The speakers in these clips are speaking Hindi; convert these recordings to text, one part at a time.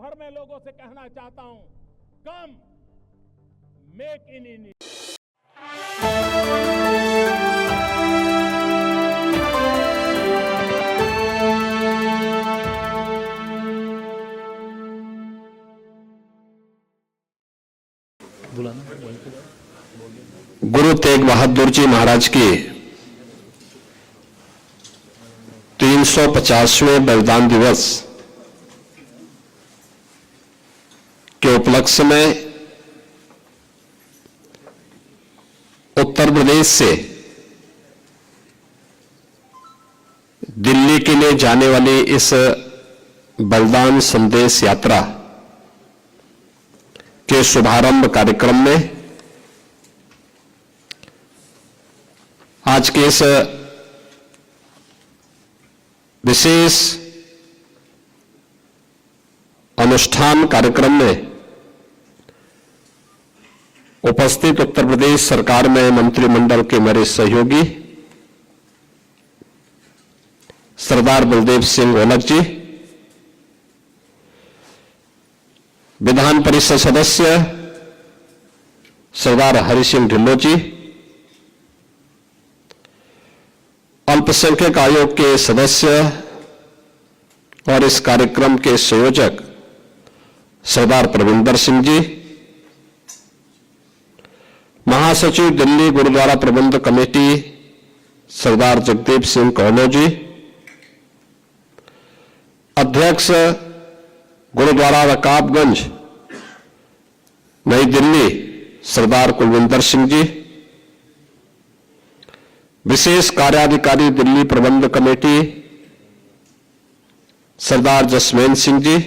भर में लोगों से कहना चाहता हूं, कम make in India. Guru Tegh Bahadur ji महाराज के 350वें बलिदान दिवस के उपलक्ष्य में उत्तर प्रदेश से दिल्ली के लिए जाने वाली इस बलिदान संदेश यात्रा के शुभारंभ कार्यक्रम में आज के इस विशेष अनुष्ठान कार्यक्रम में उपस्थित उत्तर प्रदेश सरकार में मंत्रिमंडल के मेरे सहयोगी सरदार बलदेव सिंह ओलख जी, विधान परिषद सदस्य सरदार हरि सिंह ढिल्लों जी, अल्पसंख्यक आयोग के सदस्य और इस कार्यक्रम के संयोजक सरदार प्रविंदर सिंह जी, महासचिव दिल्ली गुरुद्वारा प्रबंध कमेटी सरदार जगदीप सिंह कौनो जी, अध्यक्ष गुरुद्वारा रकाबगंज नई दिल्ली सरदार कुलविंदर सिंह जी, विशेष कार्याधिकारी दिल्ली प्रबंध कमेटी सरदार जसमेंद्र सिंह जी,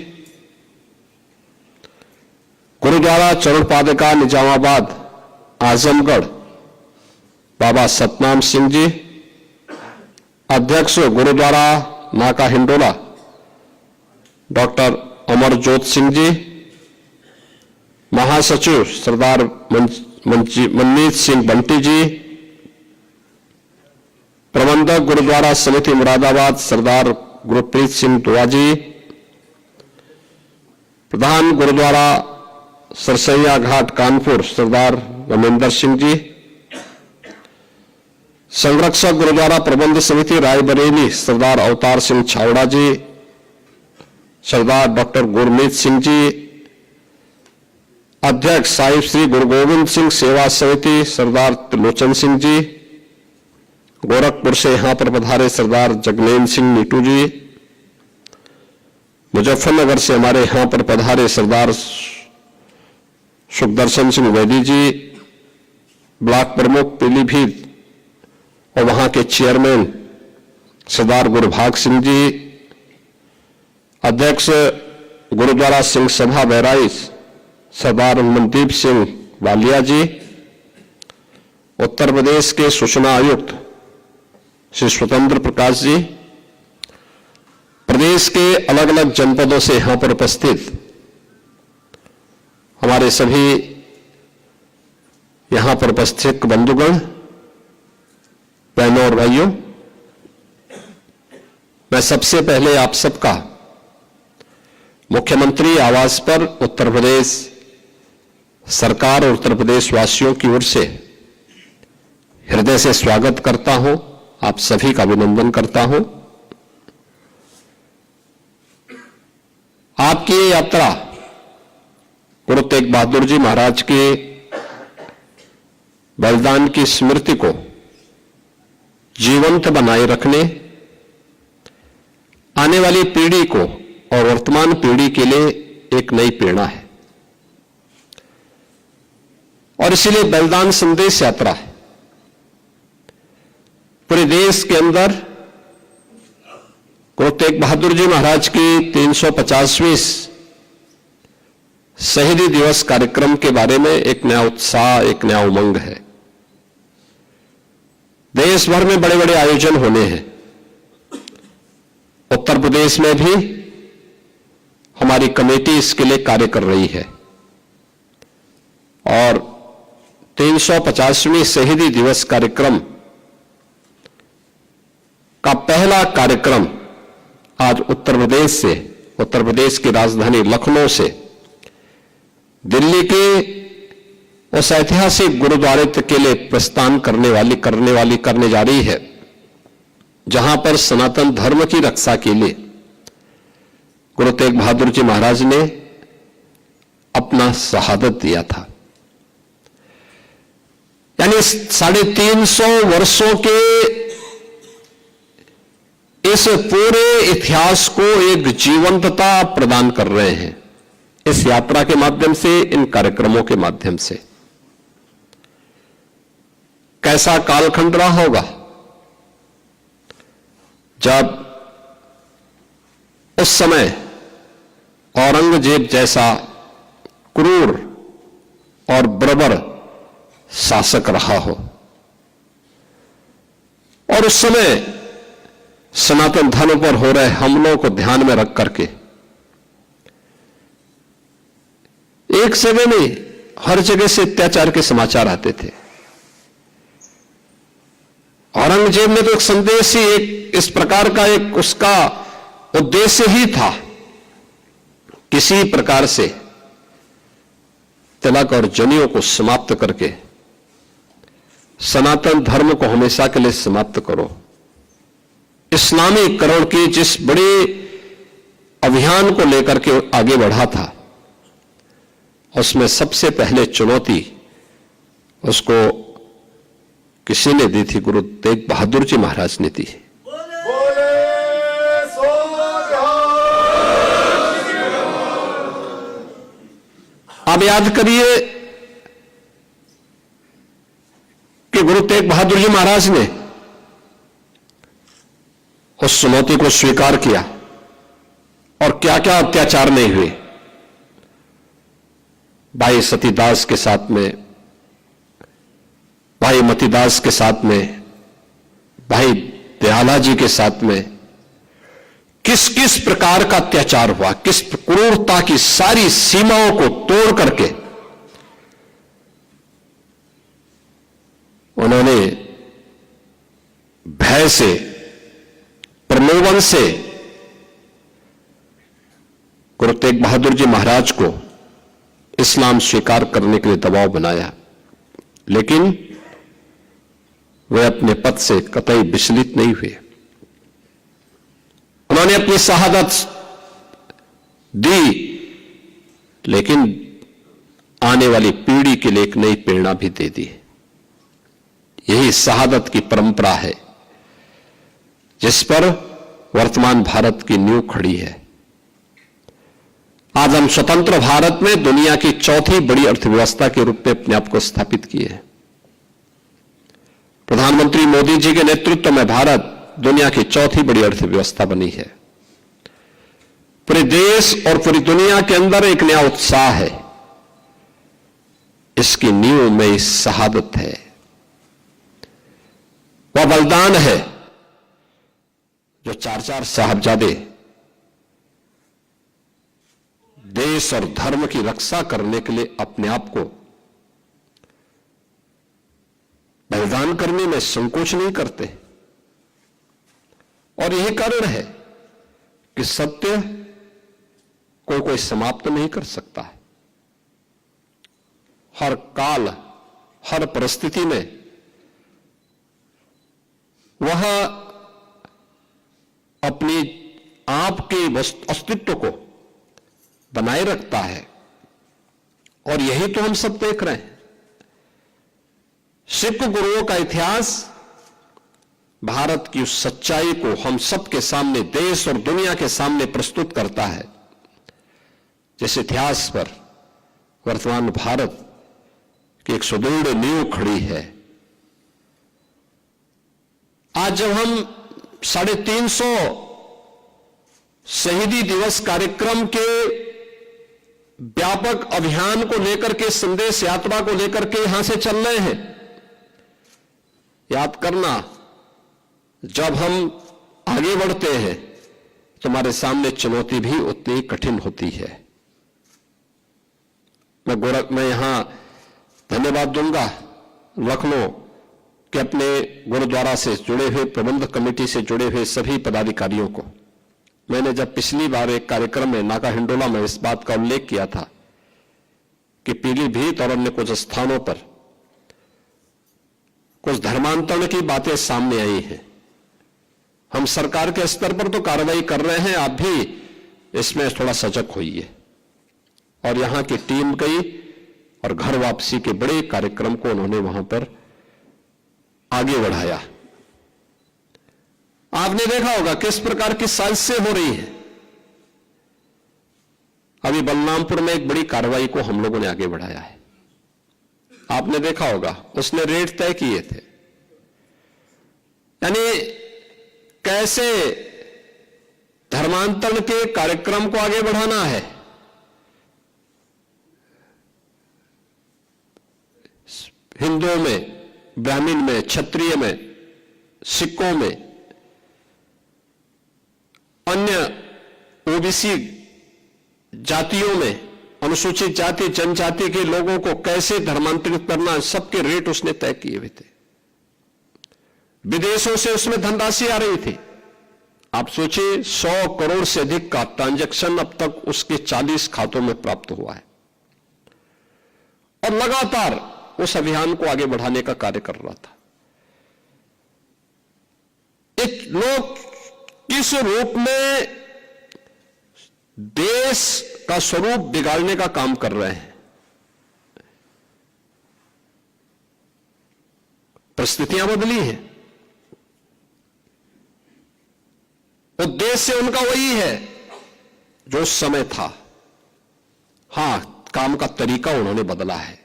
गुरुद्वारा चरण पादुका निजामाबाद आजमगढ़ बाबा सतनाम सिंह जी, अध्यक्ष गुरुद्वारा नाका हिंडोला डॉक्टर अमरजोत सिंह जी, महासचिव सरदार मनमीत सिंह बंटी जी, प्रबंधक गुरुद्वारा समिति मुरादाबाद सरदार गुरप्रीत सिंह दुआ जी, प्रधान गुरुद्वारा सरसैया घाट कानपुर सरदार रमेंद्र सिंह जी, संरक्षक गुरुद्वारा प्रबंध समिति रायबरेली सरदार अवतार सिंह छावड़ा जी, सरदार डॉक्टर गुरमीत सिंह जी, अध्यक्ष साहिब श्री गुरु गोविंद सिंह सेवा समिति सरदार त्रिलोचन सिंह जी, गोरखपुर से यहां पर पधारे सरदार जगनेन्द्र सिंह नीटू जी, मुजफ्फरनगर से हमारे यहां पर पधारे सरदार सुखदर्शन सिंह वैदी जी, ब्लॉक प्रमुख पीलीभीत और वहां के चेयरमैन सरदार गुरभाग सिंह जी, अध्यक्ष गुरुद्वारा सिंह सभा बहराइच सरदार मनदीप सिंह वालिया जी, उत्तर प्रदेश के सूचना आयुक्त श्री स्वतंत्र प्रकाश जी, प्रदेश के अलग अलग जनपदों से यहां पर उपस्थित हमारे सभी यहां पर उपस्थित बंधुगण, बहनों और भाइयों, मैं सबसे पहले आप सबका मुख्यमंत्री आवास पर उत्तर प्रदेश सरकार और उत्तर प्रदेश वासियों की ओर से हृदय से स्वागत करता हूं, आप सभी का अभिनंदन करता हूं। आपकी ये यात्रा गुरु तेग बहादुर जी महाराज के बलिदान की स्मृति को जीवंत बनाए रखने, आने वाली पीढ़ी को और वर्तमान पीढ़ी के लिए एक नई प्रेरणा है और इसीलिए बलिदान संदेश यात्रा है। पूरे देश के अंदर गुरु तेग बहादुर जी महाराज की 350वीं शहीदी दिवस कार्यक्रम के बारे में एक नया उत्साह, एक नया उमंग है। देश भर में बड़े बड़े आयोजन होने हैं। उत्तर प्रदेश में भी हमारी कमेटी इसके लिए कार्य कर रही है और 350वीं शहीदी दिवस कार्यक्रम का पहला कार्यक्रम आज उत्तर प्रदेश से उत्तर प्रदेश की राजधानी लखनऊ से दिल्ली के उस ऐतिहासिक गुरुद्वारे तक के लिए प्रस्थान करने जा रही है, जहां पर सनातन धर्म की रक्षा के लिए गुरु तेग बहादुर जी महाराज ने अपना शहादत दिया था। यानी 350 वर्षों के इस पूरे इतिहास को एक जीवंतता प्रदान कर रहे हैं इस यात्रा के माध्यम से, इन कार्यक्रमों के माध्यम से। कैसा कालखंड रहा होगा जब उस समय औरंगजेब जैसा क्रूर और बर्बर शासक रहा हो, और उस समय सनातन धर्म पर हो रहे हमलों को ध्यान में रख करके एक जगह नहीं, हर जगह से अत्याचार के समाचार आते थे। औरंगजेब ने तो एक संदेश ही, एक इस प्रकार का एक उसका उद्देश्य ही था, किसी प्रकार से तिलक और जनेऊ को समाप्त करके सनातन धर्म को हमेशा के लिए समाप्त करो। इस्लामीकरण के जिस बड़े अभियान को लेकर के आगे बढ़ा था, उसमें सबसे पहले चुनौती उसको किसी ने दी थी? गुरु तेग बहादुर जी महाराज ने दी। आप याद करिए कि गुरु तेग बहादुर जी महाराज ने उस चुनौती को स्वीकार किया, और क्या क्या अत्याचार नहीं हुए। भाई सतीदास के साथ में, भाई मतीदास के साथ में, भाई दयाला जी के साथ में किस किस प्रकार का अत्याचार हुआ, किस क्रूरता की सारी सीमाओं को तोड़ करके उन्होंने भय से, प्रलोभन से गुरु तेग बहादुर जी महाराज को इस्लाम स्वीकार करने के लिए दबाव बनाया, लेकिन वे अपने पद से कतई विचलित नहीं हुए। उन्होंने अपनी शहादत दी, लेकिन आने वाली पीढ़ी के लिए एक नई प्रेरणा भी दे दी। यही शहादत की परंपरा है जिस पर वर्तमान भारत की नींव खड़ी है। आज हम स्वतंत्र भारत में दुनिया की चौथी बड़ी अर्थव्यवस्था के रूप में अपने आप को स्थापित किए हैं। प्रधानमंत्री मोदी जी के नेतृत्व में भारत दुनिया की चौथी बड़ी अर्थव्यवस्था बनी है। पूरे देश और पूरी दुनिया के अंदर एक नया उत्साह है। इसकी नींव में इस शहादत है, वह बलिदान है जो 4 साहबजादे देश और धर्म की रक्षा करने के लिए अपने आप को बलिदान करने में संकोच नहीं करते। और यही कारण है कि सत्य को कोई समाप्त नहीं कर सकता है। हर काल, हर परिस्थिति में वह अपनी आप के अस्तित्व को बनाए रखता है, और यही तो हम सब देख रहे हैं। सिख गुरुओं का इतिहास भारत की उस सच्चाई को हम सबके सामने, देश और दुनिया के सामने प्रस्तुत करता है, जिस इतिहास पर वर्तमान भारत की एक सुदृढ़ नींव खड़ी है। आज जब हम 350 शहीदी दिवस कार्यक्रम के व्यापक अभियान को लेकर के, संदेश यात्रा को लेकर के यहां से चल रहे हैं, याद करना, जब हम आगे बढ़ते हैं तुम्हारे सामने चुनौती भी उतनी कठिन होती है। मैं यहां धन्यवाद दूंगा लखनऊ के अपने गुरुद्वारा से जुड़े हुए, प्रबंधक कमेटी से जुड़े हुए सभी पदाधिकारियों को, मैंने जब पिछली बार एक कार्यक्रम में नाका हिंडोला में इस बात का उल्लेख किया था कि पीलीभीत और अन्य कुछ स्थानों पर कुछ धर्मांतरण की बातें सामने आई हैं। हम सरकार के स्तर पर तो कार्रवाई कर रहे हैं, आप भी इसमें थोड़ा सजग होइए। और यहां की टीम गई और घर वापसी के बड़े कार्यक्रम को उन्होंने वहां पर आगे बढ़ाया। आपने देखा होगा किस प्रकार की साजिशें हो रही हैं। अभी बलरामपुर में एक बड़ी कार्रवाई को हम लोगों ने आगे बढ़ाया है, आपने देखा होगा, उसने रेट तय किए थे। यानी कैसे धर्मांतरण के कार्यक्रम को आगे बढ़ाना है। हिंदुओं में, ब्राह्मण में, क्षत्रिय में, सिखों में, अन्य ओबीसी जातियों में, अनुसूचित जाति जनजाति के लोगों को कैसे धर्मांतरित करना, सबके रेट उसने तय किए हुए थे। विदेशों से उसमें धनराशि आ रही थी। आप सोचिए 100 करोड़ से अधिक का ट्रांजैक्शन अब तक उसके 40 खातों में प्राप्त हुआ है और लगातार उस अभियान को आगे बढ़ाने का कार्य कर रहा था। एक लोग किस रूप में देश का स्वरूप बिगाड़ने का काम कर रहे हैं। परिस्थितियां बदली हैं, उद्देश्य उनका वही है जो उस समय था। हां, काम का तरीका उन्होंने बदला है।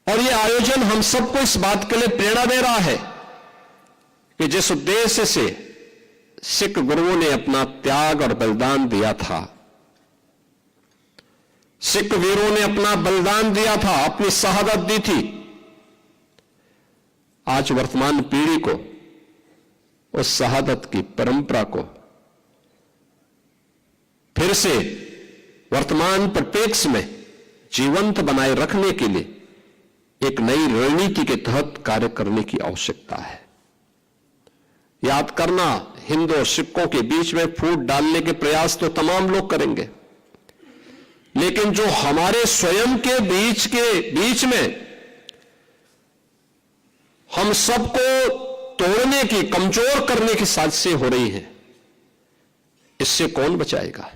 और यह आयोजन हम सबको इस बात के लिए प्रेरणा दे रहा है कि जिस उद्देश्य से सिख गुरुओं ने अपना त्याग और बलिदान दिया था, सिख वीरों ने अपना बलिदान दिया था, अपनी शहादत दी थी, आज वर्तमान पीढ़ी को उस शहादत की परंपरा को फिर से वर्तमान परिप्रेक्ष्य में जीवंत बनाए रखने के लिए एक नई रणनीति के तहत कार्य करने की आवश्यकता है। याद करना, हिंदू और सिखों के बीच में फूट डालने के प्रयास तो तमाम लोग करेंगे, लेकिन जो हमारे स्वयं के बीच में हम सबको तोड़ने की, कमजोर करने की साजिशें हो रही हैं, इससे कौन बचाएगा।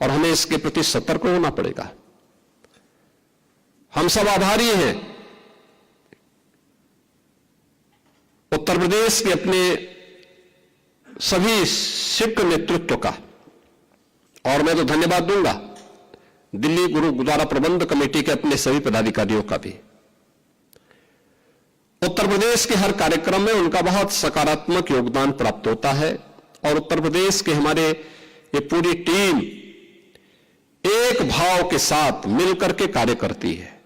और हमें इसके प्रति सतर्क होना पड़ेगा। हम सब आभारी हैं उत्तर प्रदेश के अपने सभी सिख नेतृत्व का, और मैं तो धन्यवाद दूंगा दिल्ली गुरुद्वारा प्रबंध कमेटी के अपने सभी पदाधिकारियों का भी। उत्तर प्रदेश के हर कार्यक्रम में उनका बहुत सकारात्मक योगदान प्राप्त होता है और उत्तर प्रदेश के हमारे ये पूरी टीम एक भाव के साथ मिलकर के कार्य करती है।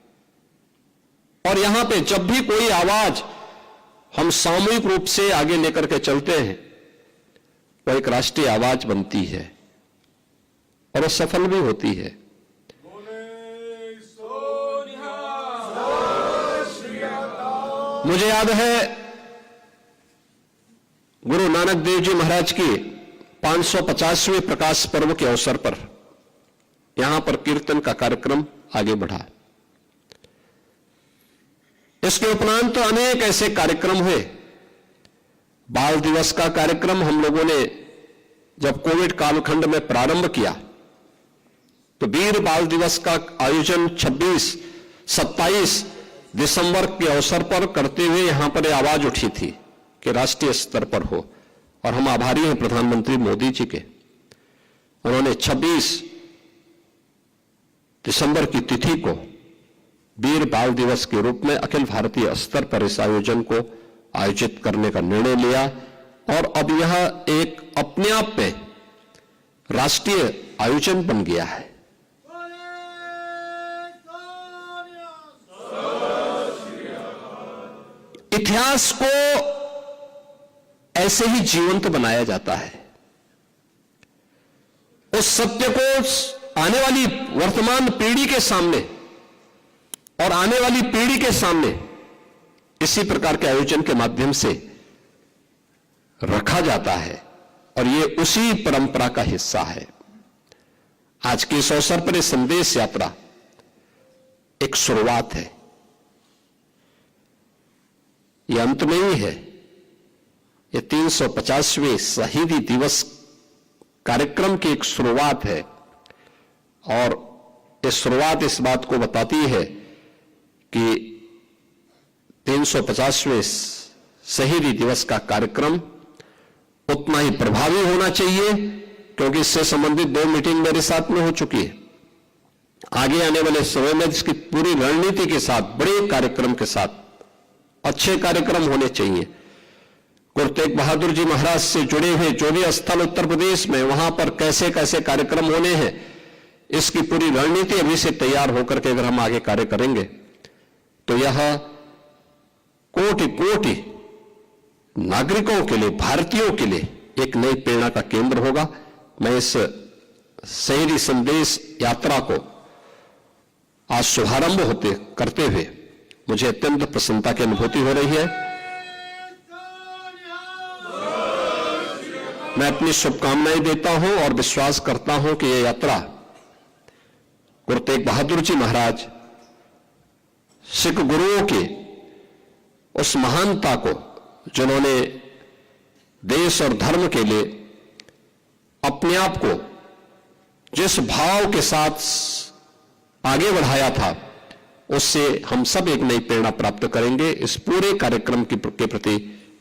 और यहां पे जब भी कोई आवाज हम सामूहिक रूप से आगे लेकर के चलते हैं, वह एक राष्ट्रीय आवाज बनती है और वह सफल भी होती है। मुझे याद है गुरु नानक देव जी महाराज की 550वें प्रकाश पर्व के अवसर पर यहां पर कीर्तन का कार्यक्रम आगे बढ़ा। इसके उपरांत तो अनेक ऐसे कार्यक्रम हुए। बाल दिवस का कार्यक्रम हम लोगों ने जब कोविड कालखंड में प्रारंभ किया तो वीर बाल दिवस का आयोजन 26-27 दिसंबर के अवसर पर करते हुए यहां पर आवाज उठी थी कि राष्ट्रीय स्तर पर हो। और हम आभारी हैं प्रधानमंत्री मोदी जी के, उन्होंने 26 दिसंबर की तिथि को वीर बाल दिवस के रूप में अखिल भारतीय स्तर पर इस आयोजन को आयोजित करने का निर्णय लिया। और अब यह एक अपने आप में राष्ट्रीय आयोजन बन गया है। इतिहास को ऐसे ही जीवंत बनाया जाता है। उस सत्य को आने वाली वर्तमान पीढ़ी के सामने और आने वाली पीढ़ी के सामने इसी प्रकार के आयोजन के माध्यम से रखा जाता है और ये उसी परंपरा का हिस्सा है। आज के इस अवसर पर यह संदेश यात्रा एक शुरुआत है, यह अंत नहीं है। यह 350वें शहीदी दिवस कार्यक्रम की एक शुरुआत है और यह शुरुआत इस बात को बताती है कि 350वें शहीदी दिवस का कार्यक्रम उतना ही प्रभावी होना चाहिए, क्योंकि इससे संबंधित 2 मीटिंग मेरे साथ में हो चुकी है। आगे आने वाले समय में इसकी पूरी रणनीति के साथ, बड़े कार्यक्रम के साथ, अच्छे कार्यक्रम होने चाहिए। गुरु तेग बहादुर जी महाराज से जुड़े हुए जो भी स्थल उत्तर प्रदेश में, वहां पर कैसे कैसे कार्यक्रम होने हैं, इसकी पूरी रणनीति अभी से तैयार होकर के अगर हम आगे कार्य करेंगे तो यह कोटि कोटि नागरिकों के लिए, भारतीयों के लिए एक नई प्रेरणा का केंद्र होगा। मैं इस शहीदी संदेश यात्रा को आज शुभारंभ करते हुए मुझे अत्यंत प्रसन्नता की अनुभूति हो रही है। मैं अपनी शुभकामनाएं देता हूं और विश्वास करता हूं कि यह यात्रा गुरु तेग बहादुर जी महाराज, सिख गुरुओं की उस महानता को, जिन्होंने देश और धर्म के लिए अपने आप को जिस भाव के साथ आगे बढ़ाया था, उससे हम सब एक नई प्रेरणा प्राप्त करेंगे। इस पूरे कार्यक्रम के प्रति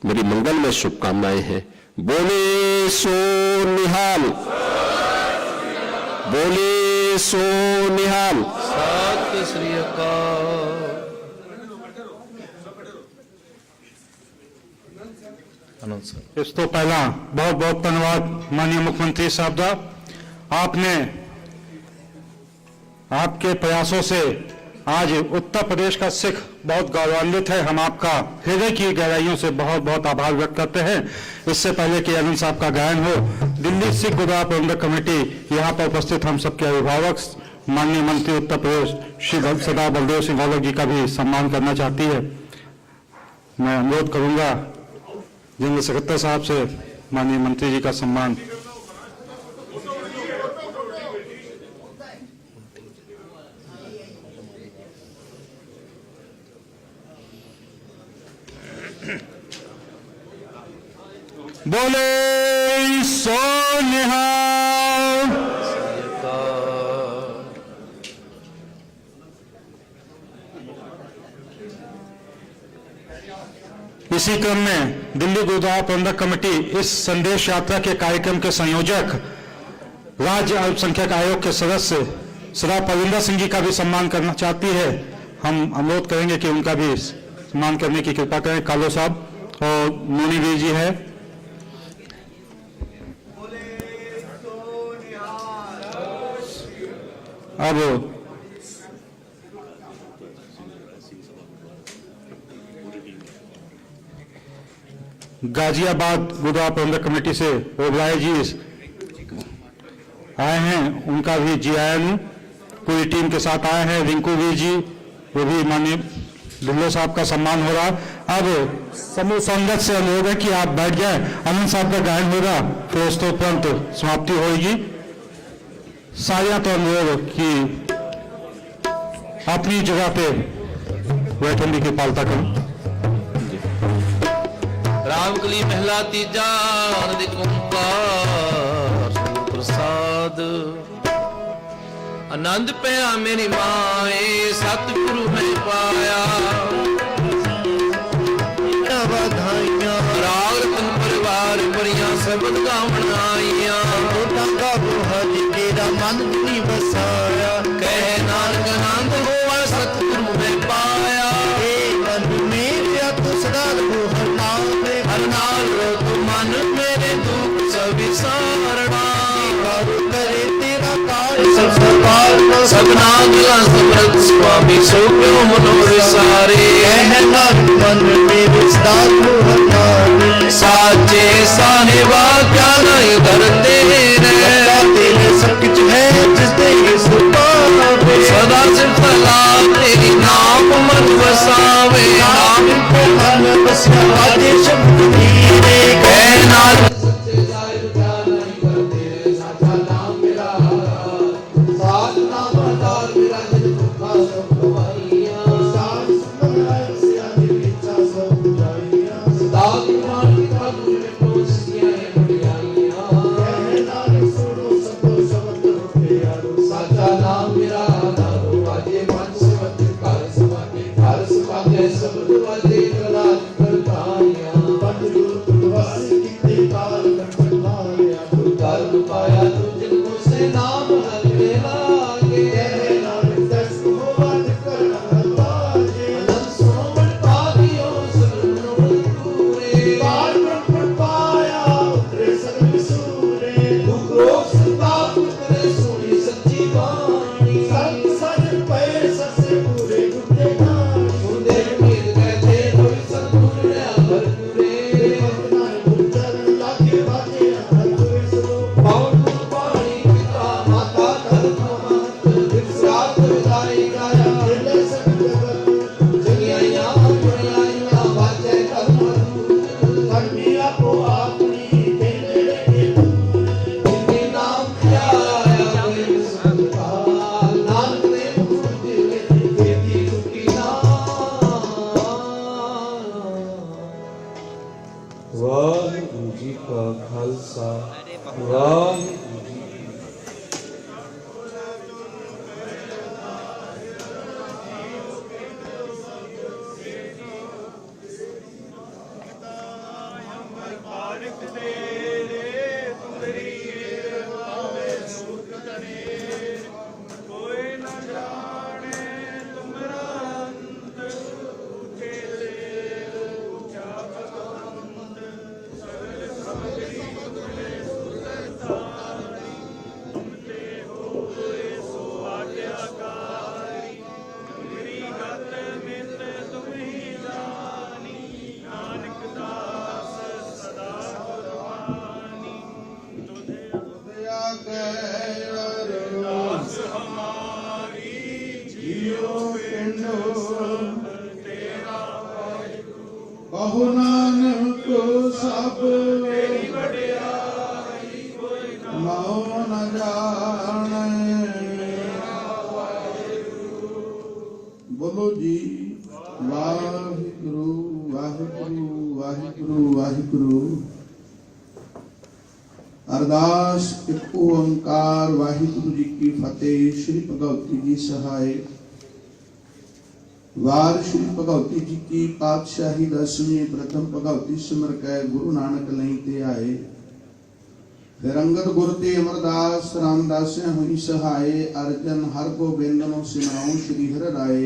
मेरी मंगलमय शुभकामनाएं हैं। बोले सो निहाल, बोले सो निहाल। सत श्री अकाल। इस तो पहला बहुत बहुत धन्यवाद माननीय मुख्यमंत्री साहब का। आपने आपके प्रयासों से आज उत्तर प्रदेश का सिख बहुत गौरवान्वित है। हम आपका हृदय की गहराइयों से बहुत बहुत आभार व्यक्त करते हैं। इससे पहले कि आनंद साहब का गायन हो, दिल्ली सिख गुरुद्वारा प्रबंधक कमेटी यहाँ पर उपस्थित हम सबके अभिभावक माननीय मंत्री उत्तर प्रदेश श्री सरदार बलदेव सिंह गौलक जी का भी सम्मान करना चाहती है। मैं अनुरोध करूंगा जनरल सेक्रेटरी साहब से माननीय मंत्री जी का सम्मान। बोले सो निहाल। इसी क्रम में दिल्ली गुरुद्वारा प्रबंधक कमेटी इस संदेश यात्रा के कार्यक्रम के संयोजक, राज्य अल्पसंख्यक आयोग के सदस्य सरदार परविंदर सिंह जी का भी सम्मान करना चाहती है। हम अनुरोध करेंगे कि उनका भी सम्मान करने की कृपा करें। कालो साहब और मोनीवीर जी है। अब गाजियाबाद गुरुद्वारा प्रबंधक कमेटी से ओबराय जी आए हैं, उनका भी जीआईएन पूरी टीम के साथ आए हैं। रिंकू वीर जी, वो भी माननीय ढिल्लो साहब का सम्मान हो रहा। अब समूह संगत से अनुरोध है कि आप बैठ जाए। आनंद साहब का गायन होगा, फिर उस उपरांत समाप्ति होगी। सारियां तो अनुरोध कि अपनी जगह पे बैठने की पालता करूं। रामकली महला तीजा आनंद ओंकार सतगुर प्रसाद। आनंद पया मेरी माए सतगुरु मैं पाया। बधाइयां राग रतन परिवार बड़ियां सबद गावण आईयां। तेरा मन नहीं बसाया, कह नानक आनंद होवा सतगुरु मैं पाया। मन मेरे तो सदा रहो हर नाम हर नाल रहो मन मेरे दुख सब विसारणा। करे तेरा कार्य सगना गिला समृत स्वामी सो क्यों मनो विसारे। कहना मन मेरे सदा रहो हर नाम साचे साहिबा क्या नहीं करते तेरे सब कुछ है जिसने सदा सिफला तेरी नाम मन बसावे। नाम को मन बसावे शब्द मीरे कहना ਕਹੋ ਨਾਨਕ ਸਭ ਤੇਰੀ ਵਡਿਆਈ ਮਉ ਨ ਜਾਣੈ। ਬੋਲੋ ਜੀ ਵਾਹਿਗੁਰੂ ਵਾਹਿਗੁਰੂ ਵਾਹਿਗੁਰੂ ਵਾਹਿਗੁਰੂ। ਅਰਦਾਸ ਇੱਕ ਓੰਕਾਰ ਵਾਹਿਗੁਰੂ ਜੀ ਕੀ ਫਤਿਹ। श्री भगवती जी सहाय। वार श्री भगवती जी की पातशाही 10वीं प्रथम भगवती सिमर कै गुरु नानक लई ते आए। फिर अंगद गुर ते अमरदास रामदास हुई सहाय। अर्जन हर गोबिंद नो सिमराऊं श्री हर राय।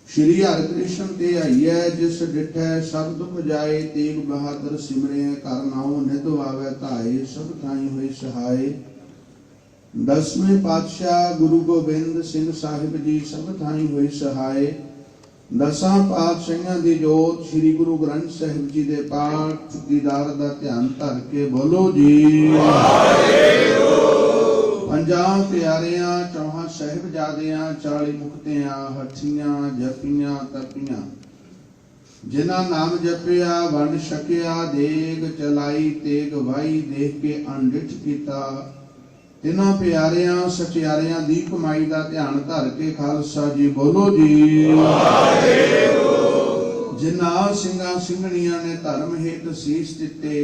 श्री हर कृष्ण ते आइए जिस डिठै सब दुख जाए। तेग बहादुर सिमरे कर नाउ निध आवे धाए। सब थाई हुए सहाय। 10वें पातशाह गुरु गोबिंद सिंह साहिब जी सब थाई हुए सहाय। 10 पातशाहियां दी जोत श्री गुरु ग्रंथ साहिब जी दे पाठ दीदार दा ध्यान धर के बोलो जी वाहिगुरू। 50 प्यारियां 4 साहिबजादियां 40 मुक्तियां हठियां जपियां तपियां। जिन्हां नाम जपिया वंड छकिया। देग चलाई तेग वाई देख के अनडिठ कीता। तिन्हां प्यारियां सचियारियां दी कमाई दा ध्यान धर के खालसा जी बोलो जी वाहिगुरू। जिन्हां ਸਿੰਘਾਂ ਸਿੰਘਣੀਆਂ ने धर्म हेत सीस दिते।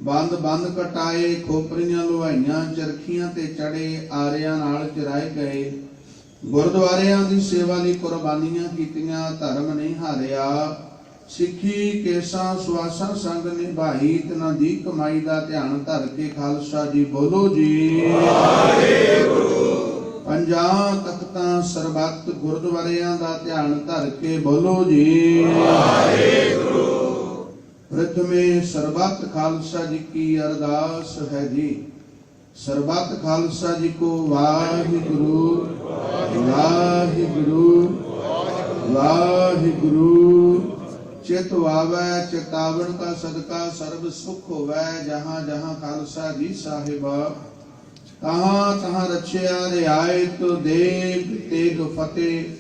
ਬੰਦ ਬੰਦ ਕਟਾਏ ਖੋਪਰੀਆਂ ਲੁਹਾਈਆਂ ਚਰਖੀਆਂ ਤੇ ਚੜੇ ਆਰਿਆਂ ਨਾਲ ਚਰਾਏ ਗਏ। ਗੁਰਦੁਆਰਿਆਂ ਦੀ ਸੇਵਾ ਲਈ ਕੁਰਬਾਨੀਆਂ ਕੀਤੀਆਂ। ਧਰਮ ਨਹੀਂ ਹਾਰਿਆ। ਸਿੱਖੀ ਕੇਸਾਂ ਸੁਆਸਾਂ ਸੰਗ ਨਿਭਾਈ। ਤਿਨਾਂ ਦੀ ਕਮਾਈ ਦਾ ਧਿਆਨ ਧਰ ਕੇ ਖਾਲਸਾ ਜੀ ਬੋਲੋ ਜੀ ਵਾਹਿਗੁਰੂ। 50 ਤਖਤਾਂ ਸਰਬੱਤ ਗੁਰਦੁਆਰਿਆਂ ਦਾ ਧਿਆਨ ਧਰ ਕੇ ਬੋਲੋ ਜੀ ਵਾਹਿਗੁਰੂ। प्रथमे सर्बत खालसा जी की अरदास है जी। सर्बत खालसा जी को वाहिगुरू वाहिगुरू वाहिगुरू। चित आवे चितावन का सदका सर्व सुख होवे। जहाँ जहाँ खालसा जी साहिब तहाँ तहाँ रचिया रियायत देग तेग फतेह।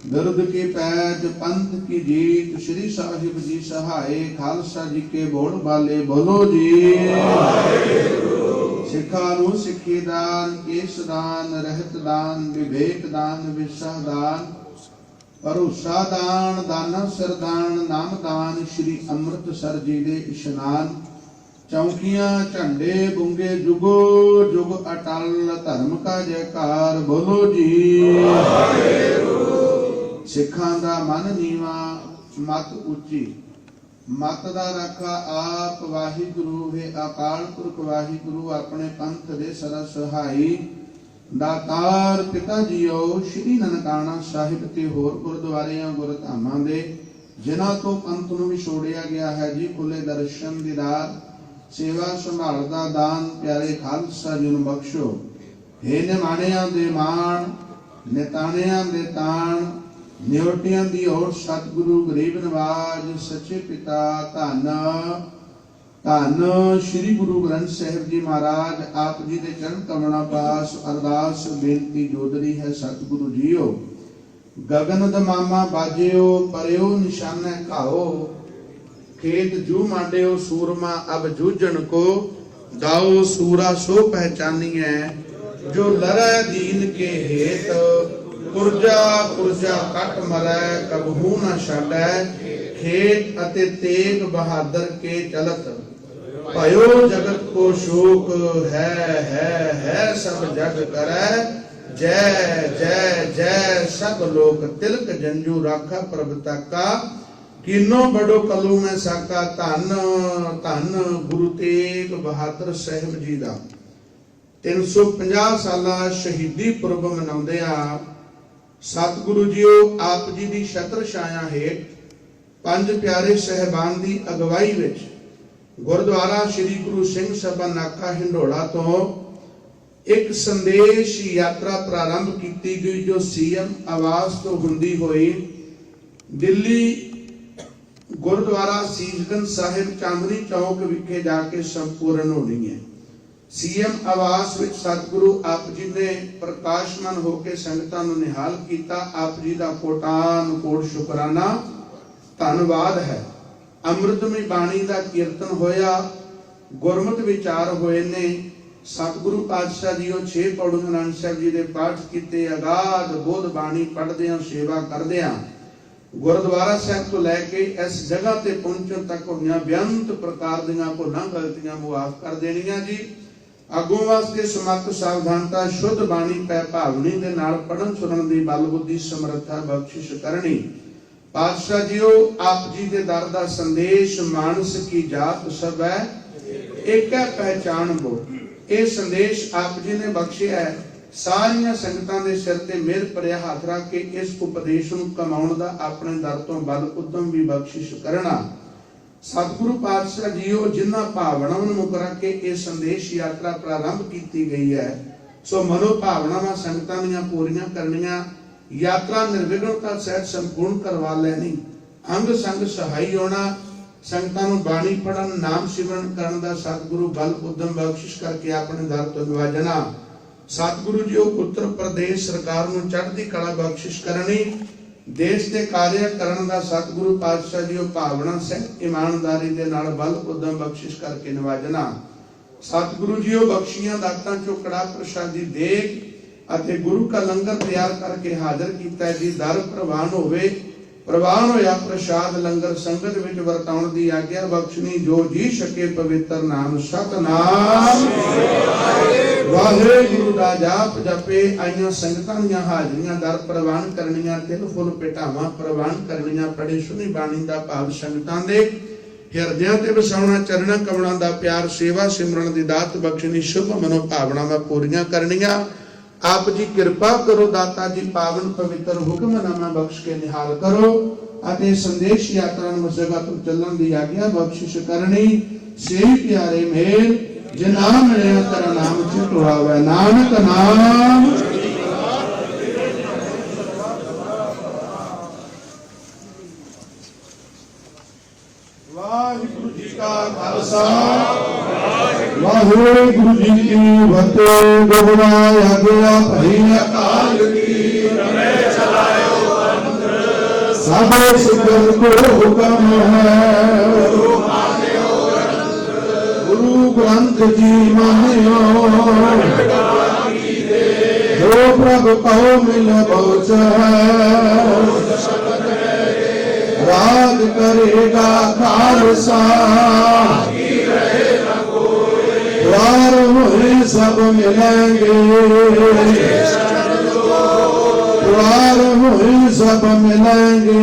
विरुद्ध की पैज पंथ की जीत। श्री साहिब जी सहाय खालसा जी के बोल वाले बोलो जी सिखा नु सिखी दान केस दान रहत दान विवेक दान विसा दान भरोसा दान दाना सरदान नाम दान। श्री अमृतसर जी दे इशनान। चौकियां झंडे बुंगे जुगो जुग अटल। धर्म का जयकार बोलो जी सिखां दा मन नीवा मत उची। मत दा रखा आप वाहिगुरू है। अकाल पुरख वाहिगुरू अपने पंथ दे सदा सहाई। दातार पिता जीओ श्री ननकाना साहिब ते होर गुरुद्वारियां गुरधामां दे जिन्हां तो पंथ नूं विछोड़िया गया है जी खुले दर्शन दीदार सेवा संभाल दा दान प्यारे खालसा जी नूं बख्शो। हे निमाणियां दे मान निताणियां दे ताण निवटियां दी ओर सतगुरु गरीब नवाज सच्चे पिता धन धन श्री गुरु ग्रंथ साहिब जी महाराज आप जी दे चरण कमला पास अरदास बेनती जोदरी है। सतगुरु जीओ गगन दमामा बाजियो परियो निशाने खाओ। खेत जू मांडियो सूरमा अब जूझन को। गाओ सूरा सो पहचानिए जो लड़े दीन के हेत। पुरजा पुरजा कट मरै कबहू न छाड़ै। खेत अते तेग बहादुर के चलत भयो जगत को शोक है सब जग करे जय जय जय सब लोक तिलक जंजू राखा प्रभुता का किनो बड़ो कलू में साका धन धन गुरु तेग बहादुर साहिब जी का 350 साला शहीदी पुरब मनाउंदे आ सतगुरु जीओ आप जी दी छत्र छाया हेठ पंज प्यारे सहबान दी अगवाई विच गुरुद्वारा श्री गुरु सिंह सभा नाका हिंडोला तो एक संदेश यात्रा प्रारंभ की गई जो सीएम आवास तो हुंदी हुई दिल्ली गुरुद्वारा सीसगंज साहिब चांदनी चौक विखे जाके संपूर्ण होनी है। सीएम आवास विच सतगुरु आप जी ने प्रकाशमान होकर संगतां नूं निहाल कीता। आप जी दा कोटान कोट शुकराना धन्नवाद है। अमृतमय बाणी दा कीर्तन होया, गुरमत विचार होए ने। सतगुरु पातशाह जी 6 पौड़ी आनंद साहिब जी दे पाठ कीते। अगाध बोध बाणी पढ़दे सेवा करदे गुरुद्वारा साहब तो लैके इस जगह ते पहुंचण तक होईयां बेअंत प्रकार दीयां भुलां गलतियां मुआफ कर देणियां जी। अगों वास्ते समर्थ सावधानता शुद्ध बाणी पै भावनी दे नाल पढ़न सुनन दी बल बुद्धि समर्था बख्शिश करनी। पातशाह जीओ आप जी दे दर दा संदेश मानस की जात सब है एक है पहचान वो। ये संदेश आप जी ने बख्शिया है। सारियां संगतां दे सिर ते मेहर भरिया हाथ रख के इस उपदेश नूं कमाउण दा अपने दर तो बल उद्यम भी बख्शिश करना। सतगुरु पातशाह जीओ जिन्हां भावनावां नूं मुक रख के इह संदेश यात्रा प्रारंभ की गई है सो मनो भावनावां संगतां दीयां पूरीआं करनियां। यात्रा निर्विघ्नता सहित संपूर्ण करवा लेनी। अंग संग सहाई होना। संगतां नूं बाणी पढ़न नाम सिमरन करन दा सतगुरु बल उद्यम बख्शिश करके अपने दर तो नवाजना। सतगुरु जी उत्तर प्रदेश सरकार नूं चढ़दी कला बख्शिश करनी। देश के कार्य करन दा सतगुरु पातशाह जी भावना सहित ईमानदारी दे नाल बल उद्यम बख्शिश करके नवाजना। सतगुरु जी बख्शियां दातां चों कड़ा प्रसादी देग अते गुरु का लंगर तैयार करके हाजिर कीता जी। दर प्रवान होवे प्रवान होया प्रसाद लंगर संगत विच वरताउण दी आग्या बख्शनी। जो जी सके पवित्र नाम सतनाम वाहिगुरु दा जाप जपे। आईयां संगतां दीयां हाजरियां दर प्रवान करनियां। तिल फुल पिटावां प्रवान करनियां। पढ़ी सुनी बाणी दा भाव संगतां दे हिरदियां ते वसाउणा। चरणा कमलां दा प्यार सेवा सिमरन दी दात बख्शनी। शुभ मनो भावनावां पूरीआं करनियां। आप जी कृपा करो दाता जी पावन पवित्र हुक्मनामा बख्श के निहाल करो अते संदेश यात्रा नूं जगह तो चलन दी आज्ञा बख्शिश करनी। सेई प्यारे मेल जे नाम लिया तेरा नाम चितवावे नानक नाम। वाहिगुरु जी का खालसा वाहिगुरु जी की फतेह। दोहराया गया भई अकाल की रमे चलायो अंतर। सब सिद्ध को हुक्म है गुरु ग्रंथ जी मानियो। जो प्रभु पाओ मिल पहुँच राज करेगा खालसा। द्वार हुए सब मिलेंगे द्वार हुए सब मिलेंगे।